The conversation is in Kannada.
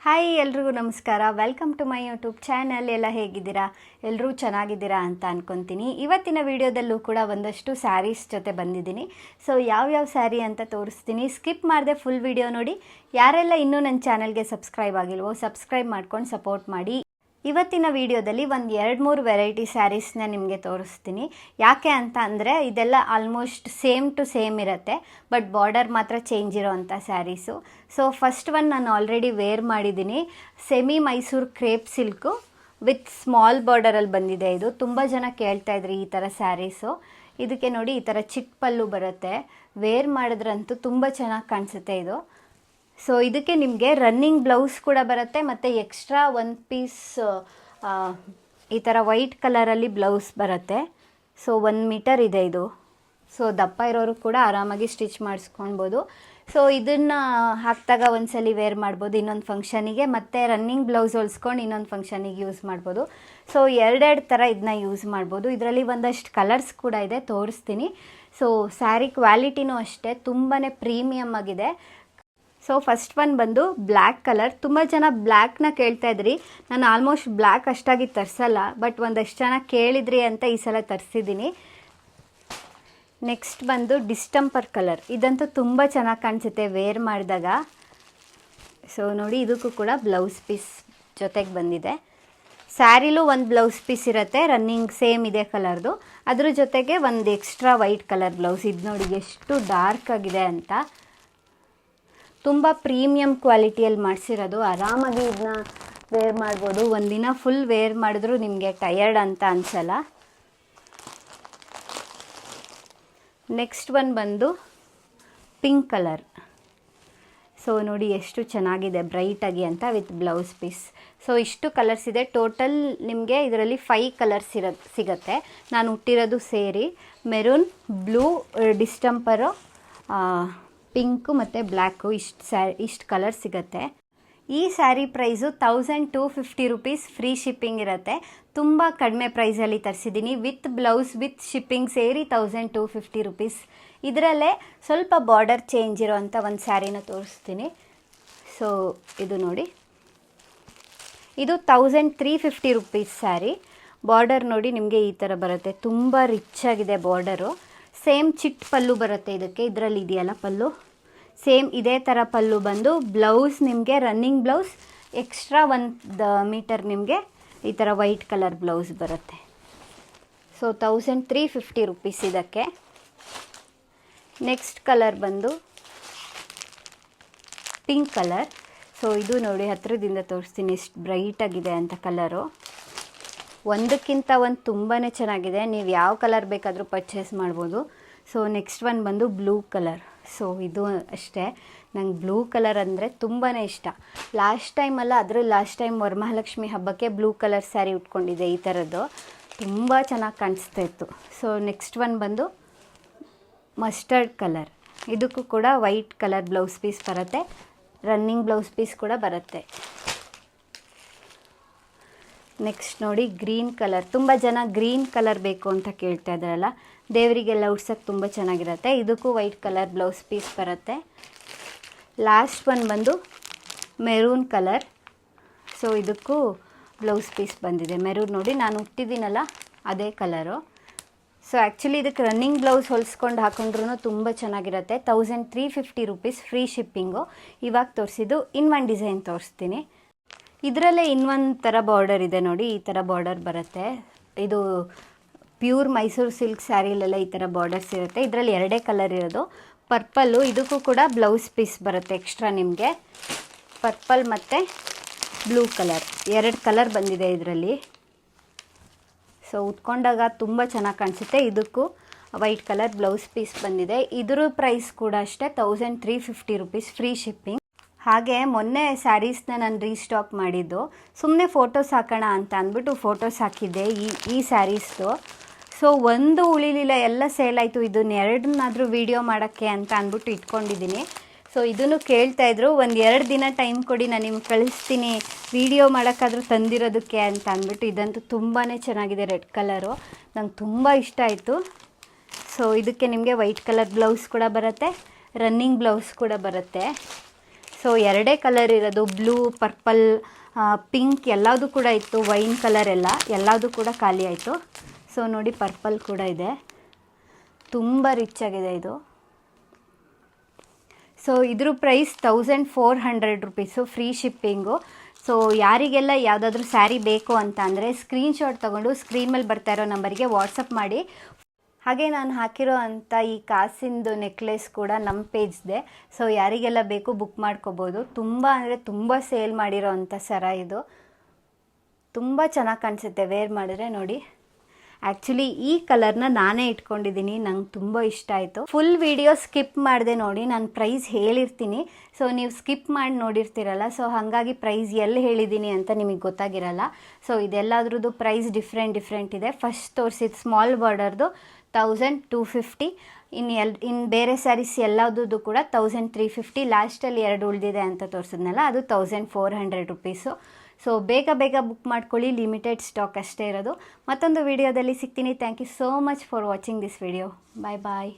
ಹಾಯ್ ಎಲ್ರಿಗೂ ನಮಸ್ಕಾರ. Welcome to my YouTube channel. ಎಲ್ಲ ಹೇಗಿದ್ದೀರಾ? ಎಲ್ಲರೂ ಚೆನ್ನಾಗಿದ್ದೀರಾ ಅಂತ ಅನ್ಕೊತೀನಿ. ಇವತ್ತಿನ ವಿಡಿಯೋದಲ್ಲೂ ಕೂಡ ಒಂದಷ್ಟು ಸ್ಯಾರೀಸ್ ಜೊತೆ ಬಂದಿದ್ದೀನಿ. ಸೊ ಯಾವ್ಯಾವ ಸ್ಯಾರಿ ಅಂತ ತೋರಿಸ್ತೀನಿ. ಸ್ಕಿಪ್ ಮಾಡದೆ ಫುಲ್ ವಿಡಿಯೋ ನೋಡಿ. ಯಾರೆಲ್ಲ ಇನ್ನೂ ನನ್ನ ಚಾನಲ್ಗೆ ಸಬ್ಸ್ಕ್ರೈಬ್ ಆಗಿಲ್ವೋ ಸಬ್ಸ್ಕ್ರೈಬ್ ಮಾಡ್ಕೊಂಡು ಸಪೋರ್ಟ್ ಮಾಡಿ. ಇವತ್ತಿನ ವಿಡಿಯೋದಲ್ಲಿ ಒಂದು 2-3 ವೆರೈಟಿ ಸ್ಯಾರೀಸ್ನ ನಿಮಗೆ ತೋರಿಸ್ತೀನಿ. ಯಾಕೆ ಅಂತ ಅಂದರೆ ಇದೆಲ್ಲ ಆಲ್ಮೋಸ್ಟ್ ಸೇಮ್ ಟು ಸೇಮ್ ಇರುತ್ತೆ, ಬಟ್ ಬಾರ್ಡರ್ ಮಾತ್ರ ಚೇಂಜ್ ಇರೋವಂಥ ಸ್ಯಾರೀಸು. ಸೊ ಫಸ್ಟ್ ಒನ್ ನಾನು ಆಲ್ರೆಡಿ ವೇರ್ ಮಾಡಿದ್ದೀನಿ. Semi Mysore crepe silk with small ಬಾರ್ಡರಲ್ಲಿ ಬಂದಿದೆ. ಇದು ತುಂಬ ಜನ ಕೇಳ್ತಾಯಿದ್ರಿ ಈ ಥರ ಸ್ಯಾರೀಸು. ಇದಕ್ಕೆ ನೋಡಿ ಈ ಥರ ಚಿಕ್ಕ ಪಲ್ಲು ಬರುತ್ತೆ. ವೇರ್ ಮಾಡಿದ್ರಂತೂ ತುಂಬ ಚೆನ್ನಾಗಿ ಕಾಣಿಸುತ್ತೆ ಇದು. ಸೊ ಇದಕ್ಕೆ ನಿಮಗೆ ರನ್ನಿಂಗ್ ಬ್ಲೌಸ್ ಕೂಡ ಬರುತ್ತೆ ಮತ್ತು ಎಕ್ಸ್ಟ್ರಾ ಒಂದು ಪೀಸ್ ಈ ಥರ ವೈಟ್ ಕಲರಲ್ಲಿ ಬ್ಲೌಸ್ ಬರುತ್ತೆ. ಸೊ 1 ಮೀಟರ್ ಇದೆ ಇದು. ಸೊ ದಪ್ಪ ಇರೋರು ಕೂಡ ಆರಾಮಾಗಿ ಸ್ಟಿಚ್ ಮಾಡಿಸ್ಕೊಳ್ಬೋದು. ಸೊ ಇದನ್ನು ಹಾಕಿದಾಗ ಒಂದ್ಸಲಿ ವೇರ್ ಮಾಡ್ಬೋದು ಇನ್ನೊಂದು ಫಂಕ್ಷನಿಗೆ, ಮತ್ತು ರನ್ನಿಂಗ್ ಬ್ಲೌಸ್ ಹೊಲ್ಸ್ಕೊಂಡು ಇನ್ನೊಂದು ಫಂಕ್ಷನಿಗೆ ಯೂಸ್ ಮಾಡ್ಬೋದು. ಸೊ ಎರಡೆರಡು ಥರ ಇದನ್ನ ಯೂಸ್ ಮಾಡ್ಬೋದು. ಇದರಲ್ಲಿ ಒಂದಷ್ಟು ಕಲರ್ಸ್ ಕೂಡ ಇದೆ, ತೋರಿಸ್ತೀನಿ. ಸೊ ಸ್ಯಾರಿ ಕ್ವಾಲಿಟಿನೂ ಅಷ್ಟೇ ತುಂಬಾ ಪ್ರೀಮಿಯಮ್ ಆಗಿದೆ. ಸೊ ಫಸ್ಟ್ ಒನ್ ಬಂದು ಬ್ಲ್ಯಾಕ್ ಕಲರ್. ತುಂಬ ಜನ ಬ್ಲ್ಯಾಕ್ನ ಕೇಳ್ತಾ ಇದ್ರಿ. ನಾನು ಆಲ್ಮೋಸ್ಟ್ ಬ್ಲ್ಯಾಕ್ ಅಷ್ಟಾಗಿ ತರಿಸಲ್ಲ, ಬಟ್ ಒಂದಷ್ಟು ಜನ ಕೇಳಿದ್ರಿ ಅಂತ ಈ ಸಲ ತರಿಸಿದ್ದೀನಿ. ನೆಕ್ಸ್ಟ್ ಬಂದು ಡಿಸ್ಟಂಪರ್ ಕಲರ್. ಇದಂತೂ ತುಂಬ ಚೆನ್ನಾಗಿ ಕಾಣಿಸುತ್ತೆ ವೇರ್ ಮಾಡಿದಾಗ. ಸೊ ನೋಡಿ ಇದಕ್ಕೂ ಕೂಡ ಬ್ಲೌಸ್ ಪೀಸ್ ಜೊತೆಗೆ ಬಂದಿದೆ. ಸ್ಯಾರಿಲೂ ಒಂದು ಬ್ಲೌಸ್ ಪೀಸ್ ಇರುತ್ತೆ, ರನ್ನಿಂಗ್ ಸೇಮ್ ಇದೆ ಕಲರ್ದು. ಅದ್ರ ಜೊತೆಗೆ ಒಂದು ಎಕ್ಸ್ಟ್ರಾ ವೈಟ್ ಕಲರ್ ಬ್ಲೌಸ್. ಇದು ನೋಡಿ ಎಷ್ಟು ಡಾರ್ಕ್ ಆಗಿದೆ ಅಂತ. ತುಂಬ ಪ್ರೀಮಿಯಮ್ ಕ್ವಾಲಿಟಿಯಲ್ಲಿ ಮಾಡಿಸಿರೋದು. ಆರಾಮಾಗಿ ಇದನ್ನ ವೇರ್ ಮಾಡ್ಬೋದು. ಒಂದಿನ ಫುಲ್ ವೇರ್ ಮಾಡಿದ್ರೂ ನಿಮಗೆ ಟಯರ್ಡ್ ಅಂತ ಅನಿಸಲ್ಲ. ನೆಕ್ಸ್ಟ್ ಒನ್ ಬಂದು ಪಿಂಕ್ ಕಲರ್. ಸೊ ನೋಡಿ ಎಷ್ಟು ಚೆನ್ನಾಗಿದೆ ಬ್ರೈಟಾಗಿ ಅಂತ, ವಿತ್ ಬ್ಲೌಸ್ ಪೀಸ್. ಸೊ ಇಷ್ಟು ಕಲರ್ಸ್ ಇದೆ. ಟೋಟಲ್ ನಿಮಗೆ ಇದರಲ್ಲಿ 5 ಕಲರ್ಸ್ ಸಿಗುತ್ತೆ. ನಾನು ಹುಟ್ಟಿರೋದು ಸೇರಿ ಮೆರೂನ್, ಬ್ಲೂ, ಡಿಸ್ಟಂಪರು, ಪಿಂಕು ಮತ್ತು ಬ್ಲ್ಯಾಕು, ಇಷ್ಟು ಕಲರ್ ಸಿಗುತ್ತೆ. ಈ sari price 1250 rupees. Free shipping ಇರುತ್ತೆ. ತುಂಬ ಕಡಿಮೆ ಪ್ರೈಸಲ್ಲಿ ತರಿಸಿದ್ದೀನಿ. ವಿತ್ ಬ್ಲೌಸ್ ವಿತ್ ಶಿಪ್ಪಿಂಗ್ ಸೇರಿ 1250 ರುಪೀಸ್. ಇದರಲ್ಲೇ ಸ್ವಲ್ಪ ಬಾರ್ಡರ್ ಚೇಂಜ್ ಇರೋವಂಥ ಒಂದು ಸ್ಯಾರಿನ ತೋರಿಸ್ತೀನಿ. ಸೊ ಇದು ನೋಡಿ, ಇದು 1350 ರುಪೀಸ್ ಸ್ಯಾರಿ. ಬಾರ್ಡರ್ ನೋಡಿ ನಿಮಗೆ ಈ ಥರ ಬರುತ್ತೆ. ತುಂಬ ರಿಚ್ ಆಗಿದೆ ಬಾರ್ಡರು. ಸೇಮ್ ಚಿಟ್ ಪಲ್ಲು ಬರುತ್ತೆ ಇದಕ್ಕೆ. ಇದರಲ್ಲಿ ಇದೆಯಲ್ಲ ಪಲ್ಲು, ಸೇಮ್ ಇದೇ ಥರ ಪಲ್ಲು ಬಂದು ಬ್ಲೌಸ್ ನಿಮಗೆ ರನ್ನಿಂಗ್ ಬ್ಲೌಸ್ ಎಕ್ಸ್ಟ್ರಾ 1 ಮೀಟರ್ ನಿಮಗೆ ಈ ಥರ ವೈಟ್ ಕಲರ್ ಬ್ಲೌಸ್ ಬರುತ್ತೆ. ಸೊ 1350 ರುಪೀಸ್ ಇದಕ್ಕೆ. ನೆಕ್ಸ್ಟ್ ಕಲರ್ ಬಂದು ಪಿಂಕ್ ಕಲರ್. ಸೊ ಇದು ನೋಡಿ ಹತ್ತಿರದಿಂದ ತೋರಿಸ್ತೀನಿ ಎಷ್ಟು ಬ್ರೈಟಾಗಿದೆ ಅಂತ ಕಲರು. ಒಂದಕ್ಕಿಂತ ಒಂದು ತುಂಬಾ ಚೆನ್ನಾಗಿದೆ. ನೀವು ಯಾವ ಕಲರ್ ಬೇಕಾದರೂ ಪರ್ಚೇಸ್ ಮಾಡ್ಬೋದು. ಸೊ ನೆಕ್ಸ್ಟ್ ಒನ್ ಬಂದು ಬ್ಲೂ ಕಲರ್. ಸೊ ಇದು ಅಷ್ಟೇ, ನಂಗೆ ಬ್ಲೂ ಕಲರ್ ಅಂದರೆ ತುಂಬಾ ಇಷ್ಟ. ಲಾಸ್ಟ್ ಟೈಮ್ ವರಮಹಾಲಕ್ಷ್ಮಿ ಹಬ್ಬಕ್ಕೆ ಬ್ಲೂ ಕಲರ್ ಸ್ಯಾರಿ ಉಟ್ಕೊಂಡಿದ್ದೆ ಈ ಥರದ್ದು. ತುಂಬ ಚೆನ್ನಾಗಿ ಕಾಣಿಸ್ತಾ ಇತ್ತು. ಸೊ ನೆಕ್ಸ್ಟ್ ಒನ್ ಬಂದು ಮಸ್ಟರ್ಡ್ ಕಲರ್. ಇದಕ್ಕೂ ಕೂಡ ವೈಟ್ ಕಲರ್ ಬ್ಲೌಸ್ ಪೀಸ್ ಬರುತ್ತೆ, ರನ್ನಿಂಗ್ ಬ್ಲೌಸ್ ಪೀಸ್ ಕೂಡ ಬರುತ್ತೆ. ನೆಕ್ಸ್ಟ್ ನೋಡಿ ಗ್ರೀನ್ ಕಲರ್. ತುಂಬ ಜನ ಗ್ರೀನ್ ಕಲರ್ ಬೇಕು ಅಂತ ಕೇಳ್ತಾ ಇದ್ದಾರಲ್ಲ, ದೇವರಿಗೆಲ್ಲ ಉಡ್ಸೋಕ್ಕೆ ತುಂಬ ಚೆನ್ನಾಗಿರುತ್ತೆ. ಇದಕ್ಕೂ ವೈಟ್ ಕಲರ್ ಬ್ಲೌಸ್ ಪೀಸ್ ಬರುತ್ತೆ. ಲಾಸ್ಟ್ ಒನ್ ಬಂದು ಮೆರೂನ್ ಕಲರ್. ಸೊ ಇದಕ್ಕೂ ಬ್ಲೌಸ್ ಪೀಸ್ ಬಂದಿದೆ. ಮೆರೂನ್ ನೋಡಿ ನಾನು ಹುಟ್ಟಿದ್ದೀನಲ್ಲ ಅದೇ ಕಲರು. ಸೊ ಆ್ಯಕ್ಚುಲಿ ಇದಕ್ಕೆ ರನ್ನಿಂಗ್ ಬ್ಲೌಸ್ ಹೊಲಿಸ್ಕೊಂಡು ಹಾಕೊಂಡ್ರೂ ತುಂಬ ಚೆನ್ನಾಗಿರುತ್ತೆ. 1350 ರುಪೀಸ್. Free shipping. ಇವಾಗ ತೋರಿಸಿದ್ದು ಇನ್ನೊಂದು ಡಿಸೈನ್ ತೋರಿಸ್ತೀನಿ. ಇದರಲ್ಲೇ ಇನ್ನೊಂದು ಥರ ಬಾರ್ಡರ್ ಇದೆ ನೋಡಿ, ಈ ಥರ ಬಾರ್ಡರ್ ಬರುತ್ತೆ. ಇದು ಪ್ಯೂರ್ ಮೈಸೂರು ಸಿಲ್ಕ್ ಸ್ಯಾರಿಲೆಲ್ಲ ಈ ಥರ ಬಾರ್ಡರ್ಸ್ ಇರುತ್ತೆ. ಇದರಲ್ಲಿ 2 ಕಲರ್ ಇರೋದು. ಪರ್ಪಲ್ಲು, ಇದಕ್ಕೂ ಕೂಡ ಬ್ಲೌಸ್ ಪೀಸ್ ಬರುತ್ತೆ ಎಕ್ಸ್ಟ್ರಾ ನಿಮಗೆ. ಪರ್ಪಲ್ ಮತ್ತು ಬ್ಲೂ ಕಲರ್, 2 ಕಲರ್ ಬಂದಿದೆ ಇದರಲ್ಲಿ. ಸೊ ಉಟ್ಕೊಂಡಾಗ ತುಂಬ ಚೆನ್ನಾಗಿ ಕಾಣಿಸುತ್ತೆ. ಇದಕ್ಕೂ ವೈಟ್ ಕಲರ್ ಬ್ಲೌಸ್ ಪೀಸ್ ಬಂದಿದೆ. ಇದ್ರ ಪ್ರೈಸ್ ಕೂಡ ಅಷ್ಟೇ 1350 ರುಪೀಸ್. Free shipping. ಹಾಗೆ ಮೊನ್ನೆ ಸ್ಯಾರೀಸ್ನ ನಾನು ರೀಸ್ಟಾಕ್ ಮಾಡಿದ್ದು. ಸುಮ್ಮನೆ ಫೋಟೋಸ್ ಹಾಕೋಣ ಅಂತ ಅಂದ್ಬಿಟ್ಟು ಫೋಟೋಸ್ ಹಾಕಿದ್ದೆ ಈ ಸ್ಯಾರೀಸ್ದು. ಸೊ ಒಂದು ಉಳಿಲಿಲ್ಲ, ಎಲ್ಲ ಸೇಲ್ ಆಯಿತು. ಇದನ್ನ 2ನಾದರೂ ವೀಡಿಯೋ ಮಾಡೋಕ್ಕೆ ಅಂತ ಅಂದ್ಬಿಟ್ಟು ಇಟ್ಕೊಂಡಿದ್ದೀನಿ. ಸೊ ಇದನ್ನು ಕೇಳ್ತಾಯಿದ್ರು, 1-2 ದಿನ ಟೈಮ್ ಕೊಡಿ, ನಾನು ನಿಮ್ಗೆ ಕಳಿಸ್ತೀನಿ, ವೀಡಿಯೋ ಮಾಡೋಕ್ಕಾದ್ರೂ ತಂದಿರೋದಕ್ಕೆ ಅಂತ ಅಂದ್ಬಿಟ್ಟು. ಇದಂತೂ ತುಂಬಾ ಚೆನ್ನಾಗಿದೆ, ರೆಡ್ ಕಲರು. ನಂಗೆ ತುಂಬ ಇಷ್ಟ ಆಯಿತು. ಸೊ ಇದಕ್ಕೆ ನಿಮಗೆ ವೈಟ್ ಕಲರ್ ಬ್ಲೌಸ್ ಕೂಡ ಬರುತ್ತೆ, ರನ್ನಿಂಗ್ ಬ್ಲೌಸ್ ಕೂಡ ಬರುತ್ತೆ. ಸೊ ಎರಡೇ ಕಲರ್ ಇರೋದು, ಬ್ಲೂ, ಪರ್ಪಲ್, ಪಿಂಕ್ ಎಲ್ಲದೂ ಕೂಡ ಇತ್ತು, ವೈನ್ ಕಲರ್ ಎಲ್ಲದೂ ಕೂಡ ಖಾಲಿ ಆಯಿತು. ಸೊ ನೋಡಿ ಪರ್ಪಲ್ ಕೂಡ ಇದೆ, ತುಂಬ ರಿಚ್ ಆಗಿದೆ ಇದು. ಸೊ ಇದ್ರ price 1400 rupees, free shipping. So ಯಾರಿಗೆಲ್ಲ ಯಾವುದಾದ್ರೂ ಸ್ಯಾರಿ ಬೇಕು ಅಂತ ಅಂದರೆ ಸ್ಕ್ರೀನ್ಶಾಟ್ ತೊಗೊಂಡು ಸ್ಕ್ರೀನ್ ಮೇಲೆ ಬರ್ತಾ ಇರೋ ನಂಬರಿಗೆ ವಾಟ್ಸಪ್ ಮಾಡಿ. ಹಾಗೆ ನಾನು ಹಾಕಿರೋ ಅಂಥ ಈ ಕಾಸಿಂದು ನೆಕ್ಲೆಸ್ ಕೂಡ ನಮ್ಮ ಪೇಜ್ದೆ. ಸೊ ಯಾರಿಗೆಲ್ಲ ಬೇಕು ಬುಕ್ ಮಾಡ್ಕೋಬೋದು. ತುಂಬ ಅಂದರೆ ತುಂಬ ಸೇಲ್ ಮಾಡಿರೋ ಅಂಥ ಸರ ಇದು. ತುಂಬ ಚೆನ್ನಾಗಿ ಕಾಣಿಸುತ್ತೆ ವೇರ್ ಮಾಡಿದ್ರೆ. ನೋಡಿ, ಆ್ಯಕ್ಚುಲಿ ಈ ಕಲರ್ನ ನಾನೇ ಇಟ್ಕೊಂಡಿದ್ದೀನಿ, ನಂಗೆ ತುಂಬ ಇಷ್ಟ ಆಯಿತು. ಫುಲ್ ವಿಡಿಯೋ ಸ್ಕಿಪ್ ಮಾಡಿದೆ ನೋಡಿ, ನಾನು ಪ್ರೈಸ್ ಹೇಳಿರ್ತೀನಿ. ಸೊ ನೀವು ಸ್ಕಿಪ್ ಮಾಡಿ ನೋಡಿರ್ತೀರಲ್ಲ, ಸೊ ಹಾಗಾಗಿ ಪ್ರೈಸ್ ಎಲ್ಲಿ ಹೇಳಿದ್ದೀನಿ ಅಂತ ನಿಮಗೆ ಗೊತ್ತಾಗಿರಲ್ಲ. ಸೊ ಇದೆಲ್ಲದ್ರದ್ದು ಪ್ರೈಸ್ ಡಿಫ್ರೆಂಟ್ ಇದೆ. ಫಸ್ಟ್ ತೋರಿಸಿದ ಸ್ಮಾಲ್ ಬಾರ್ಡರ್ದು 1250, ಇನ್ನು ಬೇರೆ ಸ್ಯಾರೀಸ್ ಎಲ್ಲದೂ ಕೂಡ 1350, ಲಾಸ್ಟಲ್ಲಿ 2 ಉಳಿದಿದೆ ಅಂತ ತೋರಿಸಿದ್ನಲ್ಲ ಅದು 1400 ರುಪೀಸು. ಸೊ ಬೇಗ ಬುಕ್ ಮಾಡ್ಕೊಳ್ಳಿ, ಲಿಮಿಟೆಡ್ ಸ್ಟಾಕ್ ಅಷ್ಟೇ ಇರೋದು. ಮತ್ತೊಂದು ವಿಡಿಯೋದಲ್ಲಿ ಸಿಗ್ತೀನಿ. Thank you so much for watching this video. Bye.